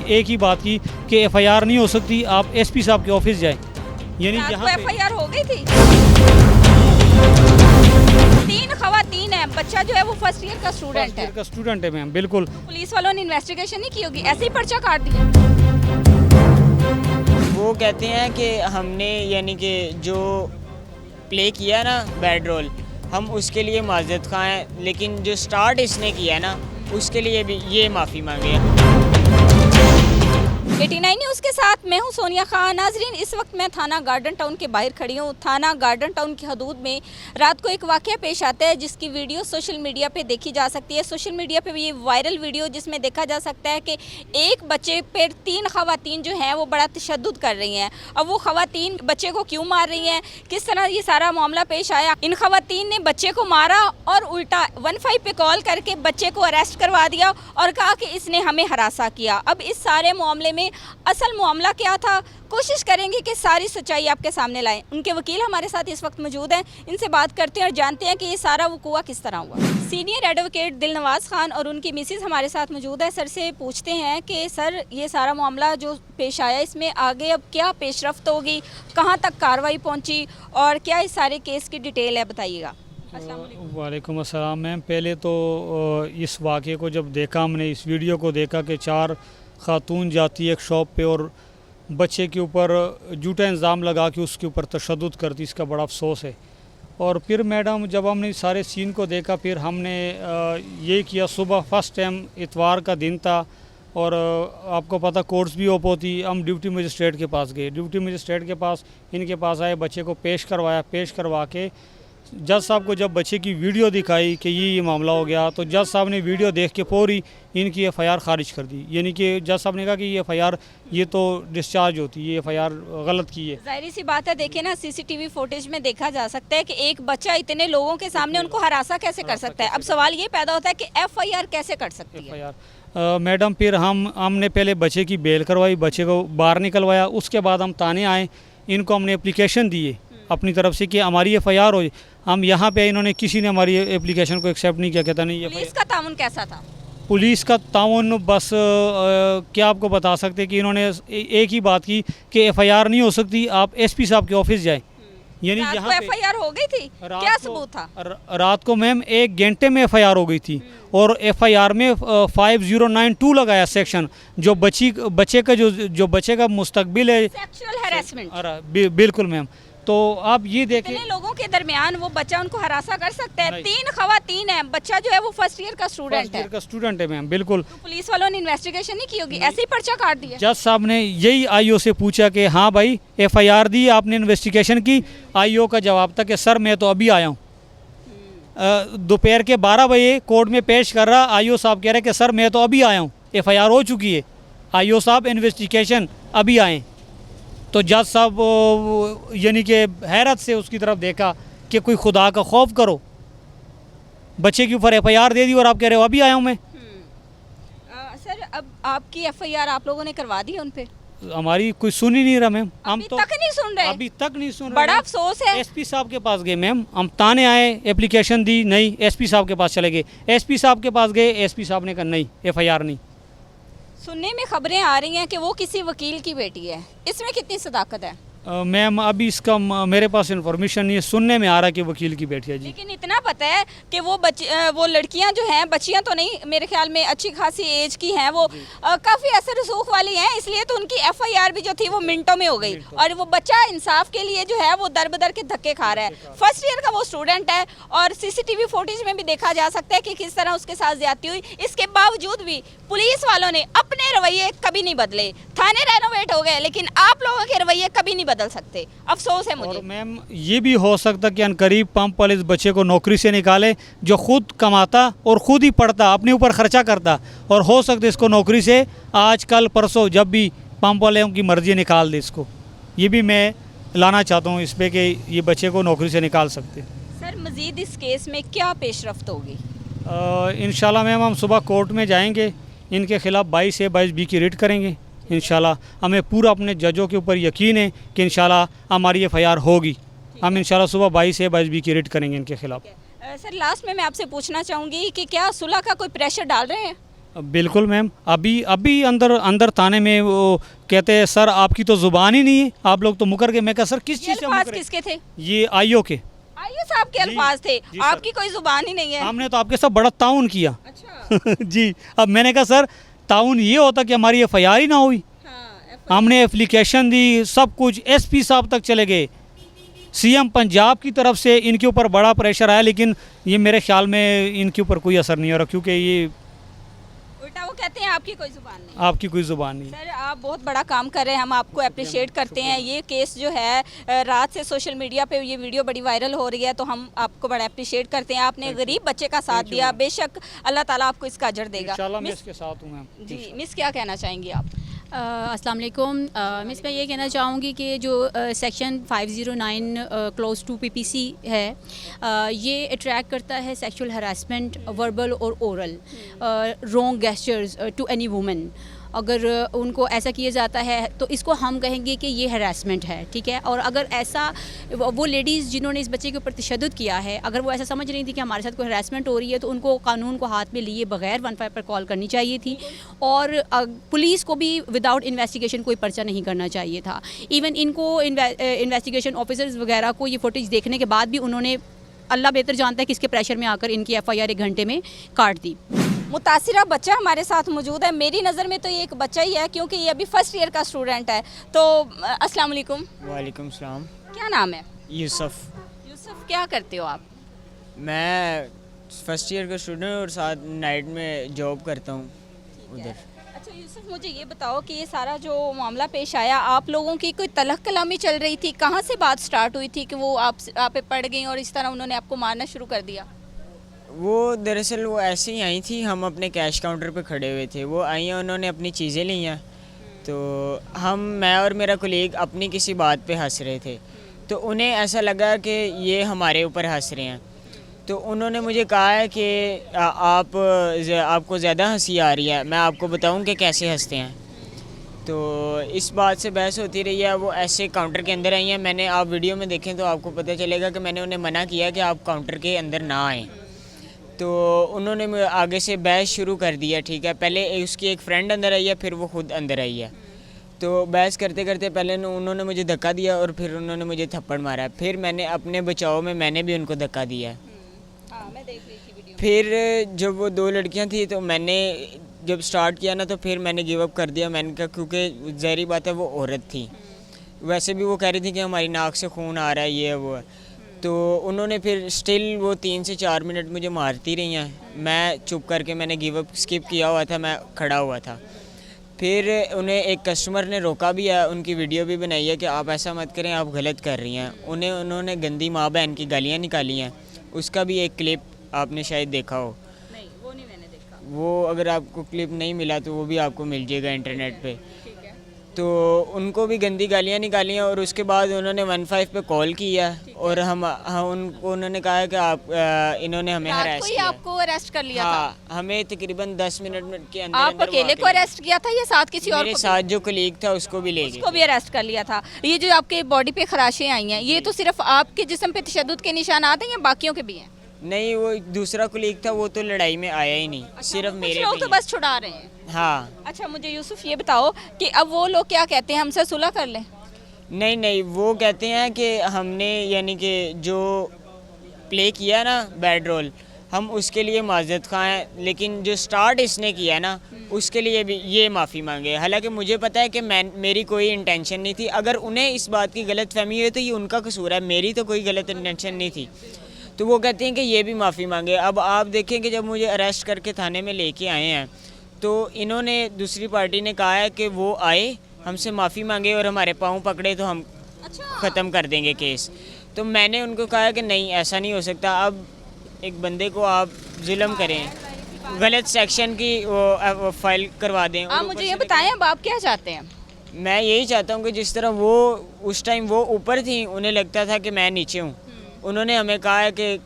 एक ही बात की कि FIR नहीं हो सकती, आप SP साहब के ऑफिस जाएं। यानी यहाँ FIR हो गई थी। 3 खवातीन है, बच्चा जो है वो फर्स्ट ईयर का स्टूडेंट है मैम, बिल्कुल। तो पुलिस वालों ने इन्वेस्टिगेशन नहीं की होगी, ऐसे ही पर्चा काट दिया। वो कहते हैं कि हमने यानी कि जो प्ले किया ना बैड रोल, हम उसके लिए माजरत खा हैं, लेकिन जो स्टार्ट इसने किया ना उसके लिए भी ये माफ़ी मांगे। 89 न्यूज़ के साथ मैं हूं सोनिया खान। नाजरीन, इस वक्त मैं थाना गार्डन टाउन के बाहर खड़ी हूं। थाना गार्डन टाउन की हदूद में रात को एक वाक़या पेश आता है जिसकी वीडियो सोशल मीडिया पे देखी जा सकती है। सोशल मीडिया पे भी ये वायरल वीडियो जिसमें देखा जा सकता है कि एक बच्चे पर 3 खवातीन जो हैं वो बड़ा तशद्दुद कर रही हैं। अब वो खवातीन बच्चे को क्यों मार रही हैं, किस तरह ये सारा मामला पेश आया। इन खवातीन ने बच्चे को मारा और उल्टा 15 पे कॉल करके बच्चे को अरेस्ट करवा दिया और कहा कि इसने हमें हरासा किया। अब इस सारे मामले में असल मामला क्या था, कोशिश करेंगे कि सारी सच्चाई आपके सामने लाएं। उनके वकील हमारे साथ इस वक्त मौजूद हैं, इनसे बात करते हैं और जानते हैं कि ये सारा वकूआ किस तरह हुआ। सीनियर एडवोकेट दिलनवाज खान और उनकी मिसेज हमारे साथ मौजूद है। सर से पूछते हैं कि सर, ये सारा मामला जो पेश आया, इसमें आगे अब क्या पेशरफ्त होगी, कहाँ तक कार्रवाई पहुँची और क्या इस सारे केस की डिटेल है, बताइएगा। वालेकुम अस्सलाम मैम। पहले तो इस वाक़े को जब देखा, हमने इस वीडियो को देखा कि 4 खातून जाती है एक शॉप पे और बच्चे के ऊपर झूठा इल्ज़ाम लगा के उसके ऊपर तशद्दुद करती, इसका बड़ा अफसोस है। और फिर मैडम, जब हमने सारे सीन को देखा, फिर हमने ये किया। सुबह फर्स्ट टाइम इतवार का दिन था और आपको पता कोर्ट्स भी ओप होती, हम ड्यूटी मजिस्ट्रेट के पास गए। ड्यूटी मजिस्ट्रेट के पास इनके पास आए, बच्चे को पेश करवाया। पेश करवा के जज साहब को जब बच्चे की वीडियो दिखाई कि ये मामला हो गया, तो जज साहब ने वीडियो देख के पूरी इनकी FIR खारिज कर दी। यानी कि जज साहब ने कहा कि ये FIR ये तो डिस्चार्ज होती है, ये FIR गलत की है। जाहिर सी बात है, देखिए ना, CCTV फुटेज में देखा जा सकता है कि एक बच्चा इतने लोगों के सामने उनको हरासा कैसे कर सकता है। अब सवाल ये पैदा होता है कि FIR कैसे कर सकती है। मैडम, फिर हमने पहले बच्चे की बेल करवाई, बच्चे को बाहर निकलवाया। उसके बाद हम थाने आए, इनको हमने एप्लीकेशन दिए अपनी तरफ से कि हमारी FIR हो। हम यहाँ पे इन्होंने किसी ने हमारी एप्लीकेशन को एक्सेप्ट नहीं किया। कहता नहीं। पुलिस का ताउन कैसा था? पुलिस का ताउन बस क्या आपको बता सकते कि इन्होंने एक ही बात की कि FIR नहीं हो सकती, आप SP साहब के ऑफिस जाएं। यानी यहाँ पे FIR हो गई थी, क्या सबूत था? रात को मैम 1 घंटे में FIR हो गई थी और FIR में 5092 लगाया सेक्शन, जो बच्चे का जो बच्चे का मुस्तकबिल है, सेक्सुअल हैरेसमेंट। बिल्कुल मैम। तो आप ये देखें, इतने लोगों के दरमियान वो बच्चा उनको हरासा कर सकता है। 3 खवातीन है, बच्चा जो है वो फर्स्ट ईयर का स्टूडेंट है मैम, बिल्कुल। तो पुलिस वालों ने इन्वेस्टिगेशन नहीं की होगी, ऐसे ही पर्चा काट दिया। जज साहब ने यही IO से पूछा कि हाँ भाई FIR दी, आपने इन्वेस्टिगेशन की। IO का जवाब था कि सर मैं तो अभी आया हूँ। दोपहर के 12 बजे कोर्ट में पेश कर रहा, IO साहब कह रहे कि सर मैं तो अभी आया हूँ, FIR हो चुकी है। IO साहब इन्वेस्टिगेशन अभी आए। तो जज साहब यानी कि हैरत से उसकी तरफ देखा कि कोई खुदा का खौफ करो, बच्चे के ऊपर FIR दे दी और आप कह रहे हो अभी आया हूँ मैं। सर, अब आपकी FIR आप लोगों ने करवा दी है उन पे? हमारी कोई सुन ही नहीं रहा मैम। हम तो तक नहीं सुन रहे, अभी तक नहीं सुन रहे। बड़ा अफसोस है। SP साहब के पास गए मैम, हम ताने आए, एप्लीकेशन दी, नहीं। SP साहब के पास चले गए, SP साहब के पास गए, SP साहब ने कहा नहीं, FIR नहीं। सुनने में खबरें आ रही हैं कि वो किसी वकील की बेटी है, इसमें कितनी सदाकत है? मैम अभी इसका मेरे पास इन्फॉर्मेशन नहीं है, सुनने में आ रहा है कि वकील की बेटी है जी। लेकिन इतना पता है कि वो लड़कियां जो हैं, बच्चियां तो नहीं, मेरे ख्याल में अच्छी खासी एज की हैं, वो काफ़ी असर रसूख वाली हैं, इसलिए तो उनकी FIR भी जो थी वो मिनटों में हो गई। और वो बच्चा इंसाफ के लिए जो है वो दर बदर के धक्के खा रहा है। फर्स्ट ईयर का वो स्टूडेंट है और CCTV फुटेज में भी देखा जा सकता है कि किस तरह उसके साथ ज्यादती हुई। इसके बावजूद भी पुलिस वालों ने अपने रवैये कभी नहीं बदले। थाने रेनोवेट हो गए, लेकिन आप लोगों के रवैये कभी नहीं बदल सकते। अफसोस है मुझे। और मैम ये भी हो सकता कि अनकरीब पंप वाले इस बच्चे को नौकरी से निकाले, जो खुद कमाता और खुद ही पढ़ता, अपने ऊपर खर्चा करता, और हो सकता इसको नौकरी से आज कल परसों जब भी पंप वाले की मर्जी निकाल दे इसको। ये भी मैं लाना चाहता हूँ इस पर कि ये बच्चे को नौकरी से निकाल सकते। सर, मज़ीद इस केस में क्या पेशरफ्त होगी? इंशाल्लाह मैम हम सुबह कोर्ट में जाएंगे, इनके खिलाफ़ 22 A 22B की रिट करेंगे इंशाल्लाह। हमें पूरा अपने जजों के ऊपर यकीन है कि इंशाल्लाह हमारी FIR होगी। हम इंशाल्लाह सुबह 22 A 22B की रिट करेंगे इनके खिलाफ़। सर, लास्ट में मैं आपसे पूछना चाहूँगी कि क्या सुलह का कोई प्रेशर डाल रहे हैं? बिल्कुल मैम, अभी अभी अंदर अंदर थाने में वो कहते हैं सर आपकी तो ज़ुबान ही नहीं है, आप लोग तो मुकर के। मैं कहा सर किस ये चीज़ से अल्फाज मुकरे? किसके थे? ये आईओ के। आइए साहब के जी, अल्फाज थे, जी सर। आपकी कोई जुबान ही नहीं है। हमने तो आपके साथ बड़ा ताउन किया। अच्छा। जी, अब मैंने कहा सर ताउन ये होता कि हमारी एफआईआर ही ना हुई। हाँ, हमने एप्लीकेशन दी, सब कुछ एसपी साहब तक चले गए, सीएम पंजाब की तरफ से इनके ऊपर बड़ा प्रेशर आया, लेकिन ये मेरे ख्याल में इनके ऊपर कोई असर नहीं हो रहा, क्योंकि ये उल्टा वो कहते हैं आपकी कोई जुबान नहीं। आपकी कोई ज़ुबान नहीं। सर आप बहुत बड़ा काम कर रहे हैं, हम आपको अप्रिशिएट करते हैं। ये केस जो है रात से सोशल मीडिया पे ये वीडियो बड़ी वायरल हो रही है, तो हम आपको बड़ा अप्रिशिएट करते हैं। आपने गरीब बच्चे का साथ दिया, बेशक अल्लाह ताला आपको इसका अजर देगा। इंशाल्लाह मैं मिस- इसके साथ हूँ मैम। जी मिस क्या कहना चाहेंगी आप? अस्सलाम वालेकुम। मिस मैं ये कहना चाहूँगी कि जो सेक्शन 509 क्लोज टू पीपीसी है, ये अट्रैक्ट करता है सेक्सुअल हरासमेंट वर्बल और oral wrong gestures to any woman. अगर उनको ऐसा किया जाता है तो इसको हम कहेंगे कि ये हरासमेंट है, ठीक है। और अगर ऐसा वो लेडीज़ जिन्होंने इस बच्चे के ऊपर तशद्दुद किया है, अगर वो ऐसा समझ रही थी कि हमारे साथ कोई हरासमेंट हो रही है, तो उनको कानून को हाथ में लिए बगैर 15 पर कॉल करनी चाहिए थी। और पुलिस को भी विदाउट इन्वेस्टिगेशन कोई पर्चा नहीं करना चाहिए था। इवन इनको इन्वेस्टिगेशन ऑफिसर्स वगैरह को ये फुटेज देखने के बाद भी उन्होंने, अल्लाह बेहतर जानता है किसके प्रेशर में आकर इनकी एफआईआर 1 घंटे में काट दी। मुतासिरा बच्चा हमारे साथ मौजूद है। मेरी नज़र में तो ये एक बच्चा ही है, क्योंकि ये अभी फर्स्ट ईयर का स्टूडेंट है। तो अस्सलाम वालेकुम, वालेकुम सलाम। क्या नाम है? यूसुफ। यूसुफ, क्या करते हो आप? मैं फर्स्ट ईयर का स्टूडेंट और साथ नाइट में जॉब करता हूँ उधर। अच्छा यूसुफ, मुझे ये बताओ कि ये सारा जो मामला पेश आया, आप लोगों की कोई तलख कलामी चल रही थी? कहाँ से बात स्टार्ट हुई थी कि वो आप पे पड़ गई और इस तरह उन्होंने आपको मारना शुरू कर दिया? वो दरअसल वो ऐसे ही आई थी, हम अपने कैश काउंटर पे खड़े हुए थे, वो आई हैं, उन्होंने अपनी चीज़ें ली हैं, तो मैं और मेरा कोलीग अपनी किसी बात पे हंस रहे थे, तो उन्हें ऐसा लगा कि ये हमारे ऊपर हंस रहे हैं, तो उन्होंने मुझे कहा है कि आपको ज़्यादा हंसी आ रही है, मैं आपको बताऊं कि कैसे हंसते हैं। तो इस बात से बहस होती रही है। वो ऐसे काउंटर के अंदर आई हैं, मैंने, आप वीडियो में देखें तो आपको पता चलेगा कि मैंने उन्हें मना किया कि आप काउंटर के अंदर ना आएँ, तो उन्होंने आगे से बहस शुरू कर दिया। ठीक है, पहले उसकी एक फ़्रेंड अंदर आई है, फिर वो ख़ुद अंदर आई है, तो बहस करते करते पहले उन्होंने मुझे धक्का दिया और फिर उन्होंने मुझे थप्पड़ मारा, फिर मैंने अपने बचाव में मैंने भी उनको धक्का दिया। मैं देख रही थी वीडियो। फिर जब वो 2 लड़कियां थी, तो मैंने जब स्टार्ट किया ना, तो फिर मैंने गिव अप कर दिया। मैंने कहा, क्योंकि ज़ाहिर बात है वो औरत थी, वैसे भी वो कह रही थी कि हमारी नाक से खून आ रहा है, ये वो है। तो उन्होंने फिर स्टिल वो 3 से 4 मिनट मुझे मारती रही हैं। मैं चुप करके, मैंने गिव अप स्किप किया हुआ था, मैं खड़ा हुआ था। फिर उन्हें एक कस्टमर ने रोका भी है, उनकी वीडियो भी बनाई है कि आप ऐसा मत करें, आप गलत कर रही हैं। उन्होंने गंदी माँ बहन की गालियाँ निकाली हैं, उसका भी एक क्लिप आपने शायद देखा हो। नहीं, वो नहीं मैंने देखा। वो अगर आपको क्लिप नहीं मिला तो वो भी आपको मिल जाएगा इंटरनेट पे। तो उनको भी गंदी गालियाँ निकाली हैं, और उसके बाद उन्होंने 15 पे कॉल किया, और हम उनको उन्होंने कहा कि आप इन्होंने हमें रात हरास को ही किया। आपको अरेस्ट कर लिया था? हाँ, हमें तकरीबन 10 मिनट के अंदर आप अंदर वो अकेले आके को अरेस्ट किया था या साथ किसी और मेरे को? साथ जो कलीग था उसको भी ले गए। उसको भी अरेस्ट कर लिया था। ये जो आपके बॉडी पे खराशें आई हैं, ये तो सिर्फ आपके जिस्म पे तशद्दुद के निशानात हैं या बाकियों के भी हैं? नहीं, वो दूसरा कलीग था, वो तो लड़ाई में आया ही नहीं, सिर्फ कुछ मेरे लोग पे तो ही। बस छुड़ा रहे हैं। हाँ, अच्छा मुझे यूसुफ ये बताओ कि अब वो लोग क्या कहते हैं, हमसे सुलह कर लें? नहीं, वो कहते हैं कि हमने यानी कि जो प्ले किया ना बैड रोल, हम उसके लिए माजरत खा हैं, लेकिन जो स्टार्ट इसने किया है ना, उसके लिए भी ये माफ़ी मांगे। हालांकि मुझे पता है कि मेरी कोई इंटेंशन नहीं थी। अगर उन्हें इस बात की गलत फहमी हुई तो ये उनका कसूर है, मेरी तो कोई गलत इंटेंशन नहीं थी। तो वो कहते हैं कि ये भी माफ़ी मांगे। अब आप देखें कि जब मुझे अरेस्ट करके थाने में लेके आए हैं, तो इन्होंने, दूसरी पार्टी ने कहा है कि वो आए, हमसे माफ़ी मांगे और हमारे पाँव पकड़े तो हम ख़त्म कर देंगे केस। तो मैंने उनको कहा कि नहीं, ऐसा नहीं हो सकता। अब एक बंदे को आप जुल्म करें, गलत सेक्शन की वो फाइल करवा दें। आप मुझे ये बताएं, अब आप क्या चाहते हैं? मैं यही चाहता हूँ कि जिस तरह वो उस टाइम वो ऊपर थी, उन्हें लगता था कि मैं नीचे हूँ, उन्होंने हमें कहा है कि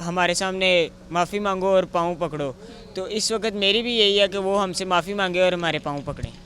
हमारे सामने माफ़ी मांगो और पाँव पकड़ो। तो इस वक्त मेरी भी यही है कि वो हमसे माफ़ी मांगे और हमारे पाँव पकड़ें।